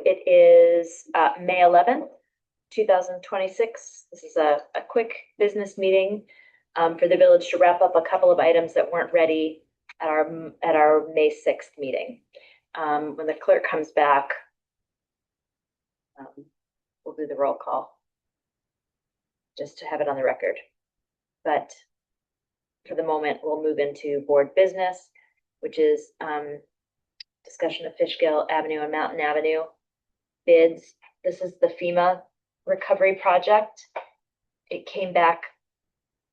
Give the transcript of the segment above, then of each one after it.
it is May 11th, 2026. This is a quick business meeting for the village to wrap up a couple of items that weren't ready at our May 6th meeting. When the clerk comes back, we'll do the roll call just to have it on the record. But for the moment, we'll move into board business, which is discussion of Fishkill Avenue and Mountain Avenue bids. This is the FEMA recovery project. It came back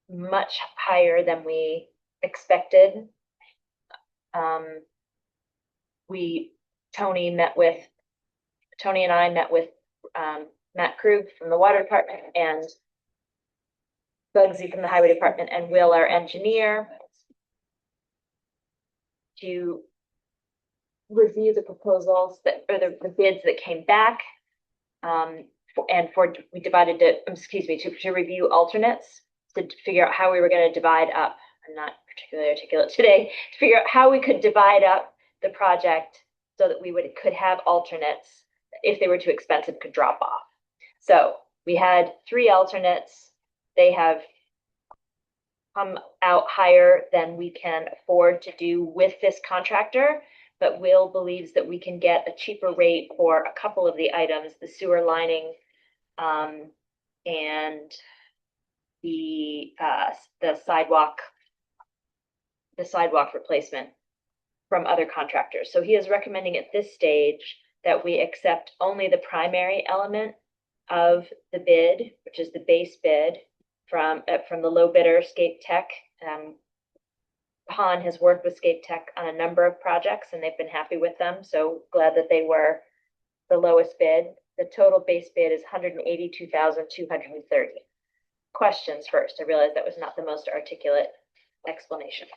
much higher than we expected. Tony and I met with Matt Krug from the water department and Bugsy from the highway department and Will, our engineer, to review the proposals the bids that came back. We divided to review alternates to figure out how we were going to divide up. I'm not particularly articulate today. To figure out how we could divide up the project so that we could have alternates. If they were too expensive, could drop off. So we had 3 alternates. They have come out higher than we can afford to do with this contractor, but Will believes that we can get a cheaper rate for a couple of the items, the sewer lining and the sidewalk replacement from other contractors. So he is recommending at this stage that we accept only the primary element of the bid, which is the base bid from the low bidder, Scape Tech. Han has worked with Scape Tech on a number of projects and they've been happy with them. So glad that they were the lowest bid. The total base bid is $182,230. Questions first. I realized that was not the most articulate explanation.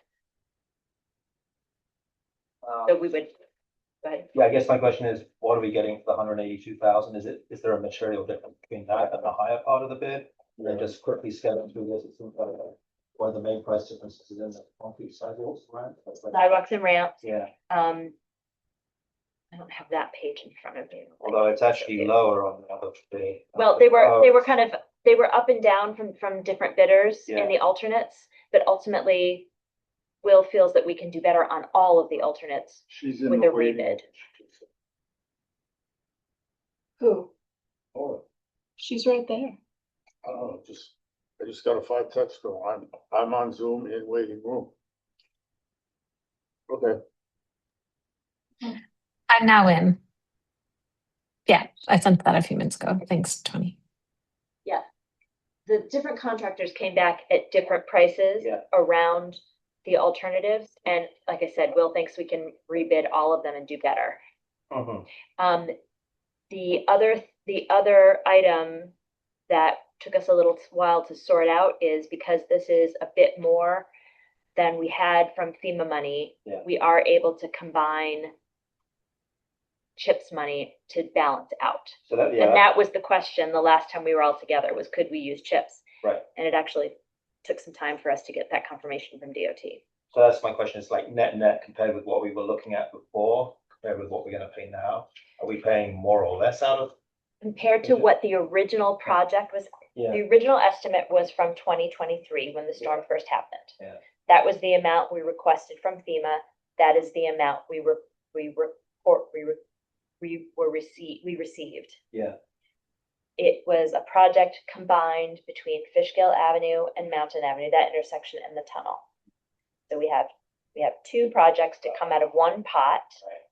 So we would go ahead. Yeah, I guess my question is, what are we getting for the 182,000? Is there a material difference between that and the higher part of the bid? And then just quickly scanning through this, it seems like one of the main price differences is in the concrete sidewalks, right? Sidewalks and ramps. Yeah. I don't have that page in front of me. Although it's actually lower on the other bid. Well, they were up and down from different bidders in the alternates, but ultimately Will feels that we can do better on all of the alternates with a rebid. Who? Oh, She's right there. oh, I just got a 5 text go. I'm on Zoom in waiting room. Okay. I'm now in. Yeah, I sent that a few minutes ago. Thanks, Tony. Yeah. The different contractors came back at different prices around the alternatives. And like I said, Will thinks we can rebid all of them and do better. The other item that took us a little while to sort out is because this is a bit more than we had from FEMA money, we are able to combine CHIPS money to balance out. So and that was the question the last time we were all together was, could we use CHIPS? Right. And it actually took some time for us to get that confirmation from DOT. So that's my question, is like net compared with what we were looking at before, compared with what we're going to pay now. Are we paying more or less out of? Compared to what the original project was, the original estimate was from 2023 when the storm first happened. Yeah. That was the amount we requested from FEMA. That is the amount we received. Yeah. It was a project combined between Fishkill Avenue and Mountain Avenue, that intersection and the tunnel. So we have 2 projects to come out of one pot. Right.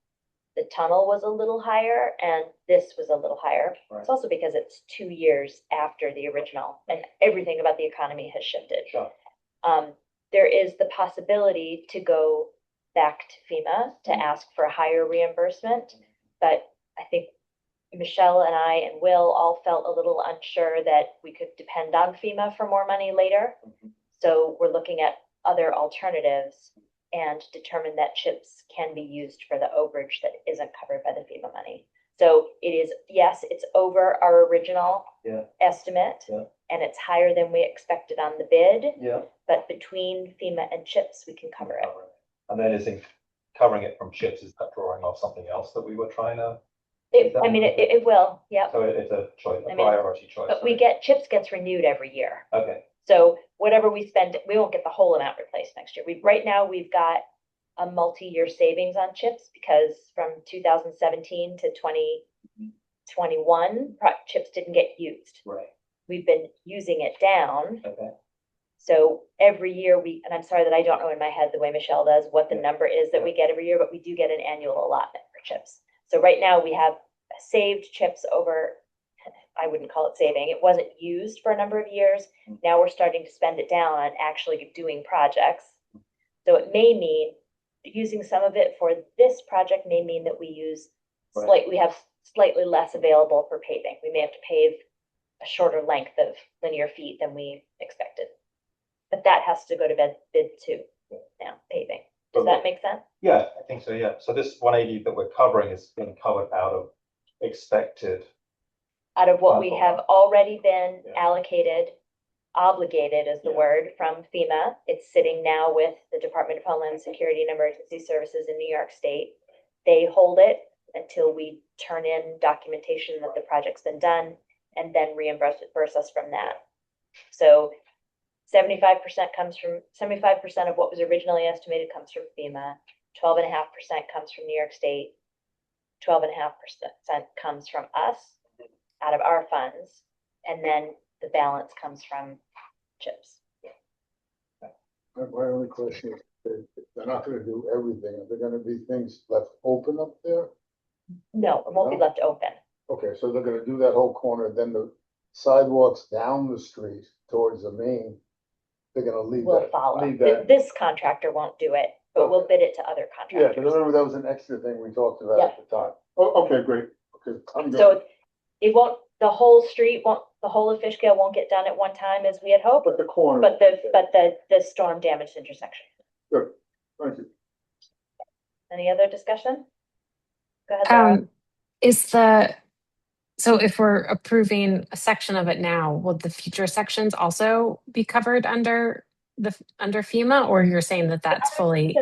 The tunnel was a little higher and this was a little higher. Right. It's also because it's 2 years after the original and everything about the economy has shifted. Sure. There is the possibility to go back to FEMA to ask for a higher reimbursement, but I think Michelle and I and Will all felt a little unsure that we could depend on FEMA for more money later. So we're looking at other alternatives and determine that CHIPS can be used for the overage that isn't covered by the FEMA money. So it is, yes, it's over our original estimate and it's higher than we expected on the bid. But between FEMA and CHIPS, we can cover it. And then is covering it from CHIPS, is that drawing off something else that we were trying to I mean, it will, yeah. So it's a choice, I a mean, priority choice. But we right? get, CHIPS gets renewed every year. Okay, So whatever we spend, we won't get the whole amount replaced next year. Right now, we've got a multi-year savings on CHIPS because from 2017 to 2021, CHIPS didn't get used. right, We've been using it down. okay, So every year and I'm sorry that I don't know in my head the way Michelle does, what the Yeah. number is that we get every year, but we do get an annual allotment for CHIPS. So right now we have saved CHIPS over, I wouldn't call it saving. It wasn't used for a number of years. Now we're starting to spend it down on actually doing projects. So it may mean using some of it for this project may mean that we use we have slightly less available for paving. We may have to pave a shorter length of linear feet than we expected. But that has to go to bid two now, paving. Does that make sense? yeah, I think so, yeah. So this 180 that we're covering is being covered out of expected. Out of what we have already been Yeah. allocated, obligated is the Yeah. word from FEMA. It's sitting now with the Department of Homeland Security and Emergency Services in New York State. They hold it until we turn in documentation that the project's been done and then reimburse us from that. So 75% of what was originally estimated comes from FEMA, 12.5% comes from New York State, 12.5% comes from us out of our funds, and then the balance comes from CHIPS. My only question is, they're not gonna do everything. Are there gonna be things left open up there? No, it won't be left open. Okay, so they're gonna do that whole corner, then the sidewalks down the street towards the main, they're gonna leave We'll that. follow. Leave that. This contractor won't do it, but we'll bid it to other Yeah, because I contractors. remember that was an extra thing we talked about Yeah. at the time. Oh, okay, great. Okay, I'm good. So it won't, the whole street won't, the whole of Fishkill won't get done at one time as we had hoped, But the corner. but the storm damaged intersection. Good, thank you. Any other discussion? Go ahead, Laura. So if we're approving a section of it now, will the future sections also be covered under FEMA, or you're saying that that's fully?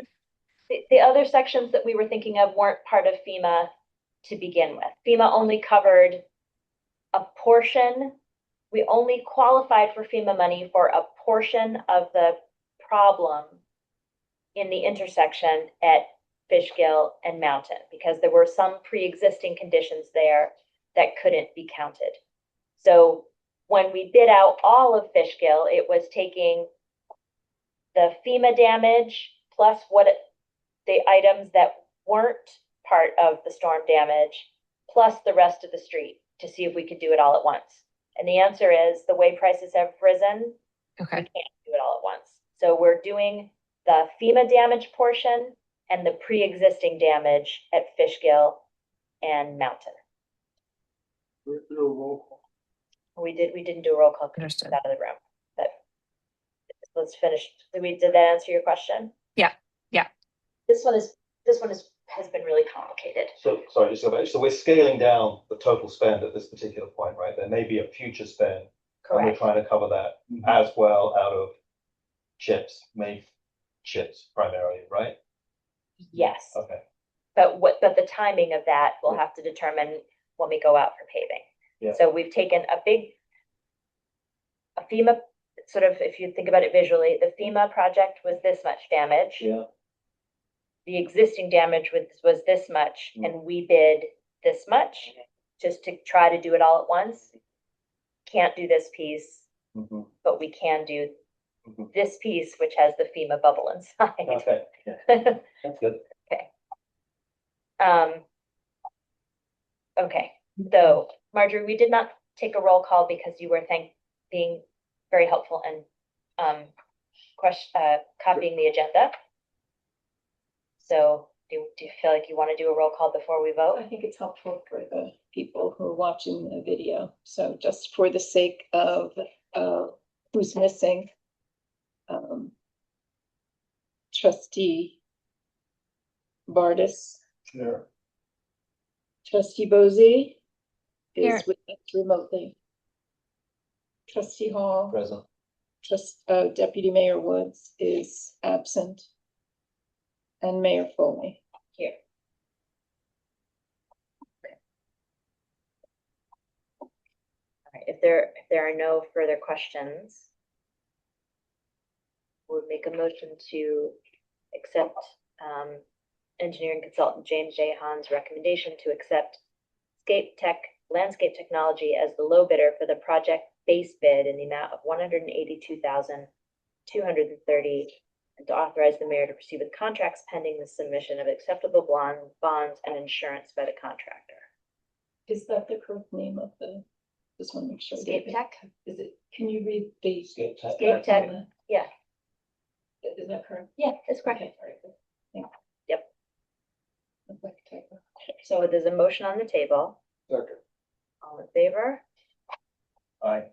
The other sections that we were thinking of weren't part of FEMA to begin with. FEMA only covered a portion. We only qualified for FEMA money for a portion of the problem in the intersection at Fishkill and Mountain, because there were some pre-existing conditions there that couldn't be counted. So when we bid out all of Fishkill, it was taking the FEMA damage plus the items that weren't part of the storm damage, plus the rest of the street to see if we could do it all at once. And the answer is the way prices have risen, Okay. we can't do it all at once. So we're doing the FEMA damage portion and the pre-existing damage at Fishkill and Mountain. We do a roll call. We didn't do a roll call because Understood. we was out of the room, but let's finish. Did that answer your question? Yeah. This one has been really complicated. so, sorry, just go back. So we're scaling down the total spend at this particular point, right? There may be a future spend. And we're Correct. trying to cover that as well out of chips, made chips primarily, right? Yes. Okay, But the timing of that we'll have to determine when we go out for paving. Yeah. So we've taken a FEMA, sort of, if you think about it visually, the FEMA project was this much damage. yeah, The existing damage was this much, and we bid this much just to try to do it all at once. Can't do this piece, mhm, but we can do mhm. this piece, which has the FEMA bubble inside. Okay, yeah, that's good. Okay, so Marjorie, we did not take a roll call because you were being very helpful and copying the agenda. So do you feel like you want to do a roll call before we I vote? think it's helpful for the people who are watching the video. So just for the sake of who's missing, Trustee Bardis, Yeah. Trustee Bozzi Here. is with us remotely. Trustee Hall, Present. Deputy Mayor Woods is absent. And Mayor Foley. Here. if there are no further questions, we'll make a motion to accept, engineering consultant James J. Hahn's recommendation to accept Landscape Technology as the low bidder for the project base bid in the amount of $182,230, and to authorize the mayor to proceed with contracts pending the submission of acceptable bonds and insurance by the contractor. Is that the correct name of the, just want to make sure. I get Scape it. Tech? Is it, can you read the? Scape Tech. Scape Tech, yeah. Is that correct? Yeah, that's correct. Okay, all right, good. Thank you. Yep. Looks like a typo. So there's a motion on the table. Second. All in favor? Aye.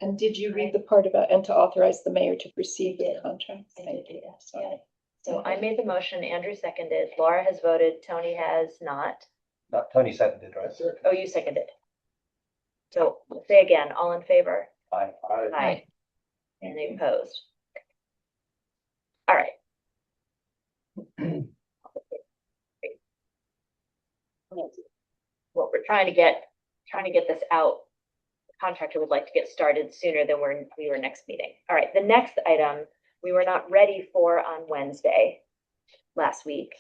And did you read the part about, and to authorize the mayor to proceed with contracts? I Thank did, you. yeah. Sorry. So I made the motion, Andrew seconded, Laura has voted, Tony has not. No, Tony seconded, right? Oh, you seconded. So say again, all in favor? Aye. Aye. Any opposed? All right. What we're trying to get this out. The contractor would like to get started sooner than we were next meeting. All right, the next item we were not ready for on Wednesday last week.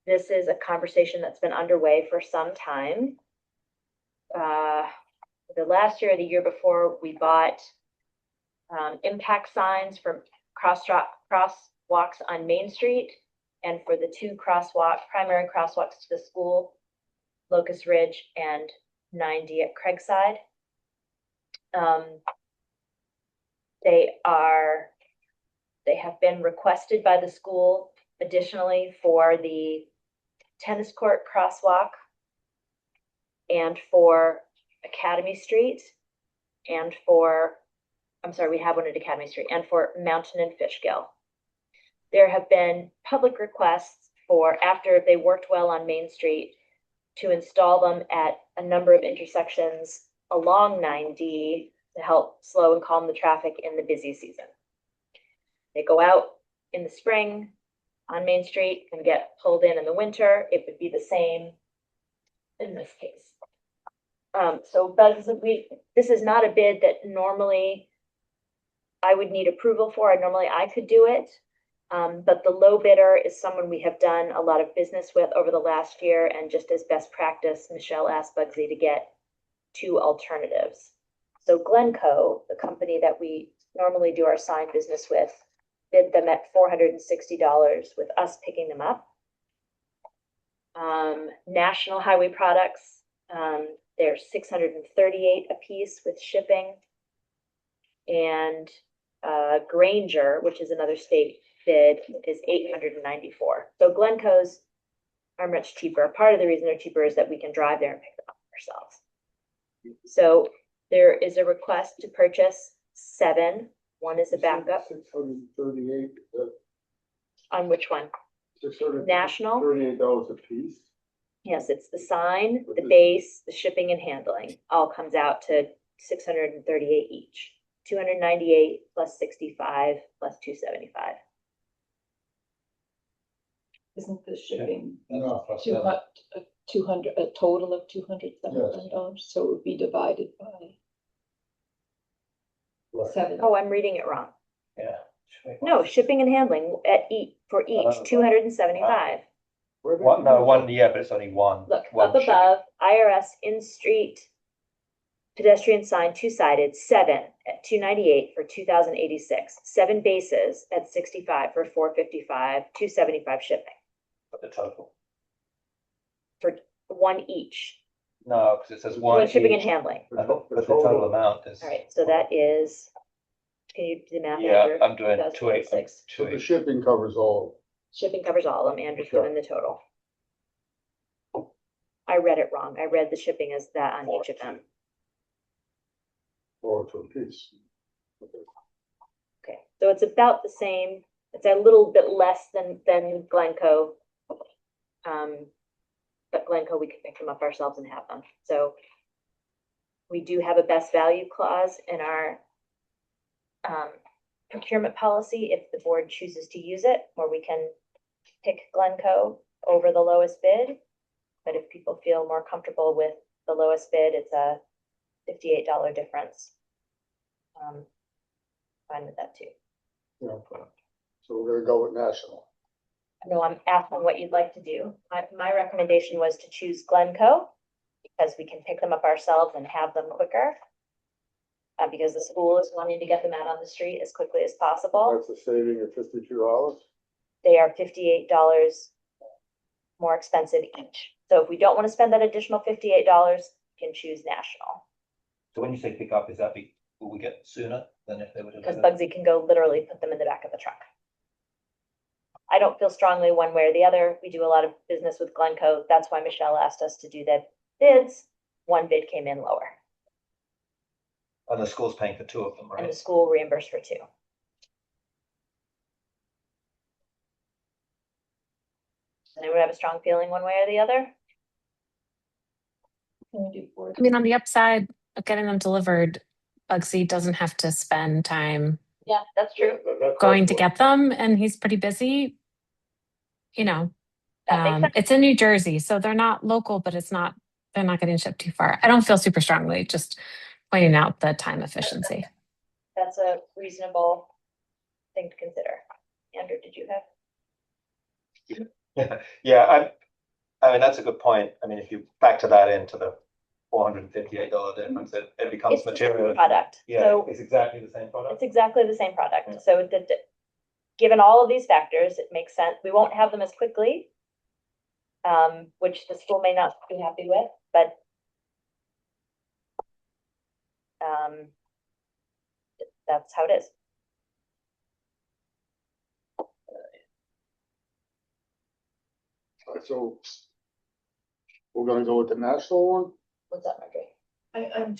This is a conversation that's been underway for some time. The last year or the year before, we bought impact signs for crosswalks on Main Street and for the two primary crosswalks to the school, Locust Ridge and 9D at Craigside. They have been requested by the school additionally for the tennis court crosswalk and for Academy Street and we have one at Academy Street and for Mountain and Fishkill. There have been public requests after they worked well on Main Street, to install them at a number of intersections along 9D to help slow and calm the traffic in the busy season. They go out in the spring on Main Street and get pulled in the winter. It would be the same in this case. This is not a bid that normally I would need approval for. Normally I could do it. But the low bidder is someone we have done a lot of business with over the last year, and just as best practice, Michelle asked Bugsy to get two alternatives. So Glencoe, the company that we normally do our sign business with, bid them at $460 with us picking them up. National Highway Products, they're $638 a piece with shipping. And Granger, which is another state bid, is $894. So Glencoe's are much cheaper. Part of the reason they're cheaper is that we can drive there and pick them up ourselves. So there is a request to purchase 7. One is a backup. 638, On which one? National? $38 a piece. Yes, it's the sign, the base, the shipping and handling, all comes out to $638 each. 298 plus 65 plus 275. Isn't the shipping No. Plus 200, a total of $279? So it would be divided by 7. Oh, I'm reading it wrong. Yeah. No, shipping and handling for each 275. Yeah, but it's only one. Look, one up shipping. above, IRS in-street pedestrian sign, two-sided, 7 at 298 for 2,086. 7 bases at 65 for 455, 275 shipping But the total. for one each. No, because it says One one shipping and each, handling. but the total amount is. All right, so that is, can you do the math? Yeah, Andrew? I'm doing 2,086. So the shipping covers all. Shipping covers all of them. Andrew's given the total. I read it wrong. I read the shipping as that on each of them. Or to a piece. Okay, so it's about the same. It's a little bit less than Glencoe. But Glencoe, we could pick them up ourselves and have them. So we do have a best value clause in our procurement policy if the board chooses to use it, where we can pick Glencoe over the lowest bid. But if people feel more comfortable with the lowest bid, it's a $58 difference. Fine with that too. Yeah. So we're gonna go with national. No, I'm asking what you'd like to do. My recommendation was to choose Glencoe because we can pick them up ourselves and have them quicker. Because the school is wanting to get them out on the street as quickly as possible. That's a saving of $52. They are $58 more expensive each. So if we don't want to spend that additional $58, we can choose national. So when you say pick up, is that will we get sooner than if they were Because delivered? Bugsy can go literally put them in the back of the truck. I don't feel strongly one way or the other. We do a lot of business with Glencoe. That's why Michelle asked us to do the bids. One bid came in lower. And the school's paying for 2 of them, And the right? school reimbursed for 2. Does anyone have a strong feeling one way or the other? Can we do board? I mean, on the upside of getting them delivered, Bugsy doesn't have to spend time Yeah, that's true. going to get them, and he's pretty busy. You know, That makes sense. it's in New Jersey, so they're not local, but they're not getting shipped too far. I don't feel super strongly, just pointing out the time efficiency. That's a reasonable thing to consider. Andrew, did you have? Yeah, I mean, that's a good point. I mean, if you factor that into the $458 difference, it becomes It's the material. same product. Yeah, So it's exactly the same product. it's exactly the same product. Yeah. So given all of these factors, it makes sense. We won't have them as quickly, which the school may not be happy with, but that's how it is. So we're gonna go with the national one? What's up, Marjorie? I'm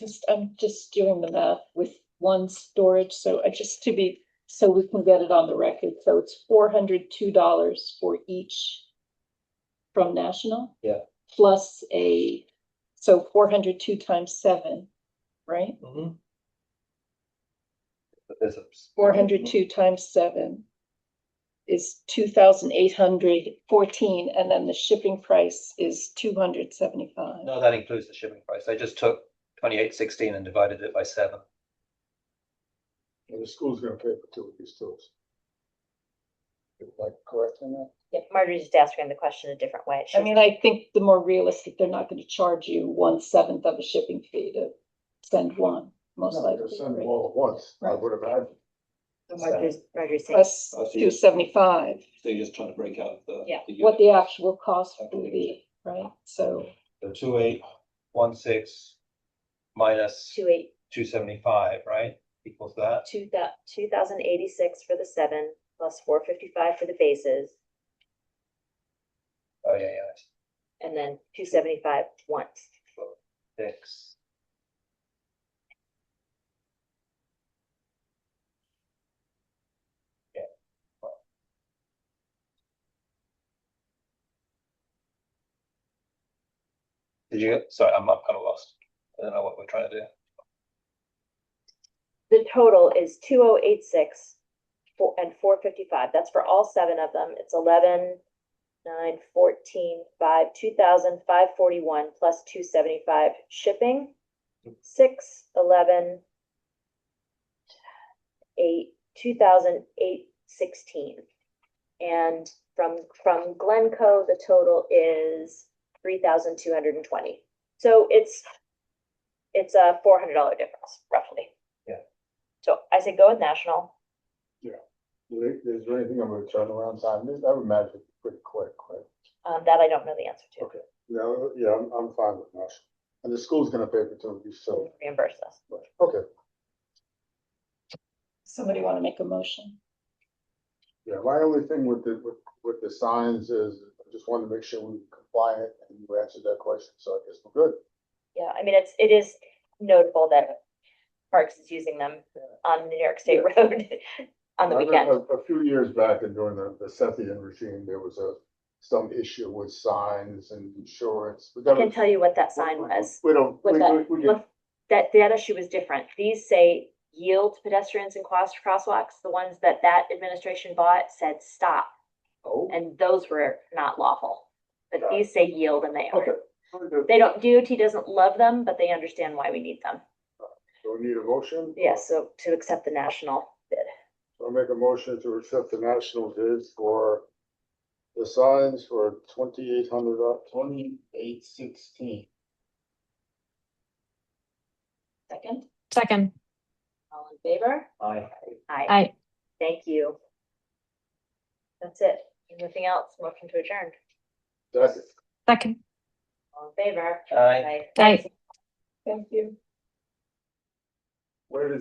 just doing the math with one storage, so so we can get it on the record, so it's $402 for each from national. Yeah. Plus so 402 times 7, right? Mhm. But there's a 402 times 7 is 2,814, and then the shipping price is 275. No, that includes the shipping price. I just took 28.16 and divided it by 7. And the school's gonna pay for 2 of these tools. Like correct in that? Yeah, Marjorie's just asking the question a different way. I mean, I think the more realistic, they're not gonna charge you 1/7 of a shipping fee to send one, most No, likely. they'll send them right? all at once, I Right. would imagine. Marjorie's saying, Plus Oh, so you- 275, So you're just trying to break out the. Yeah. what the actual cost will be, right? So, The 2816 minus 2,875, 275, right? Equals that. 2,086 for the 7 plus 455 for the bases, Oh, yeah. and then 275 once. 6. Yeah. Sorry, I'm kind of lost. I don't know what we're trying to do. The total is 2,086 and 455. That's for all 7 of them. It's 11, 9, 14, 5, 2,541 plus 275 shipping. 6, 11, 8, 2,816. And from Glencoe, the total is 3,220. So it's a $400 difference, roughly. Yeah. So I say go with national. Is there anything on the turnaround time? I would imagine it's pretty quick, right? That I don't know the answer to. Okay. Yeah, I'm fine with national. And the school's gonna pay for 2 of these, so, Reimburse us. okay. somebody want to make a motion? Yeah, my only thing with the signs is, I just wanted to make sure we were compliant, and you answered that question, so I guess we're good. Yeah, I mean, it is notable that Parks is using them on the New York State Road on the I weekend. remember A few years back and during the Sethian regime, there was some issue with signs and insurance. I can tell you what that sign was. We don't, What we get, that issue was different. These say yield to pedestrians and crosswalks. The ones that administration bought said stop, oh, and those were not lawful. But these say yield, and they are. okay. Very good. They don't, DOT doesn't love them, but they understand why we need them. So we need a motion? Yes, so to accept the national bid. So I'll make a motion to accept the national bid for the signs for 2816. Second, Second, all in favor? Aye. Aye. I, Thank you. That's it. Anything else? Motion to adjourn. Second. second, All in favor? Aye. I. Thank you. Where does the